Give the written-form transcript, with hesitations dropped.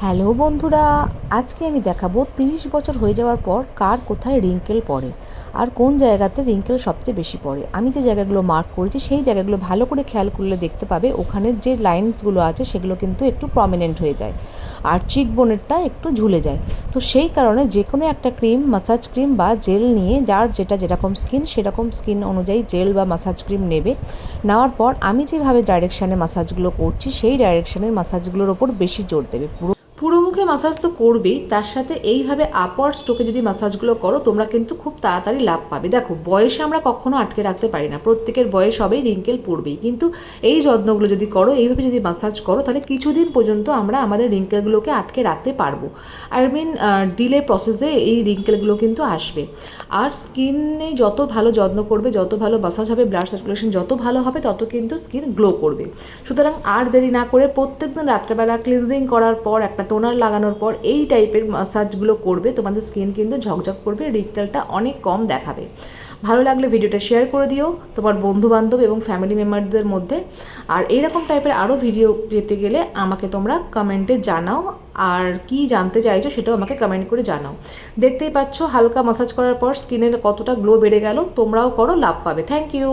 Hello বন্ধুরা, আজকে আমি দেখাবো 30 বছর হয়ে যাওয়ার পর কার কোথায় রিঙ্কেল পড়ে আর কোন জায়গাতে রিঙ্কেল সবচেয়ে বেশি পড়ে। আমি যে জায়গাগুলো মার্ক করেছি সেই জায়গাগুলো ভালো করে খেয়াল করলে দেখতে পাবে ওখানের যে লাইন্সগুলো আছে সেগুলো কিন্তু একটু প্রমিনেন্ট হয়ে যায় আর চিকবোনেরটা একটু ঝুলে যায়। তো সেই কারণে যে কোনো একটা ক্রিম, মাসাজ ক্রিম বা জেল নিয়ে যার যেটা যেরকম স্কিন সেরকম স্কিন অনুযায়ী জেল বা মাসাজ ক্রিম নেবে। নেওয়ার পর আমি যেভাবে ডাইরেকশানে মাসাজগুলো করছি সেই ডাইরেকশানের মাসাজগুলোর ওপর বেশি জোর দেবে। পুরো মুখে মাসাজ তো করবেই, তার সাথে এইভাবে আপওয়ার্ড স্ট্রোকে যদি মাসাজগুলো করো তোমরা কিন্তু খুব তাড়াতাড়ি লাভ পাবে। দেখো, বয়সে আমরা কখনো আটকে রাখতে পারি না, প্রত্যেকের বয়স হবেই, রিঙ্কেল পড়বেই, কিন্তু এই যত্নগুলো যদি করো, এইভাবে যদি মাসাজ করো, তাহলে কিছুদিন পর্যন্ত আমরা আমাদের রিঙ্কেলগুলোকে আটকে রাখতে পারবো। ডিলে প্রসেসে এই রিঙ্কেলগুলো কিন্তু আসবে। আর স্কিনে যত ভালো যত্ন করবে, যত ভালো মাসাজ হবে, ব্লাড সার্কুলেশন যত ভালো হবে, তত কিন্তু স্কিন গ্লো করবে। সুতরাং আর দেরি না করে প্রত্যেকদিন রাত্রেবেলা ক্লিনজিং করার পর, একটা টোনার লাগানোর পর এই টাইপের মাসাজগুলো করবে, তোমাদের স্কিন কিন্তু ঝকঝক করবে, রিঙ্কেলটা অনেক কম দেখাবে। ভালো লাগলে ভিডিওটা শেয়ার করে দিও তোমার বন্ধুবান্ধব এবং ফ্যামিলি মেম্বারদের মধ্যে। আর এইরকম টাইপের আরও ভিডিও পেতে গেলে আমাকে তোমরা কমেন্টে জানাও, আর কি জানতে চাইছো সেটাও আমাকে কমেন্ট করে জানাও। দেখতেই পাচ্ছ হালকা মাসাজ করার পর স্কিনের কতটা গ্লো বেড়ে গেল। তোমরাও করো, লাভ পাবে। Thank you.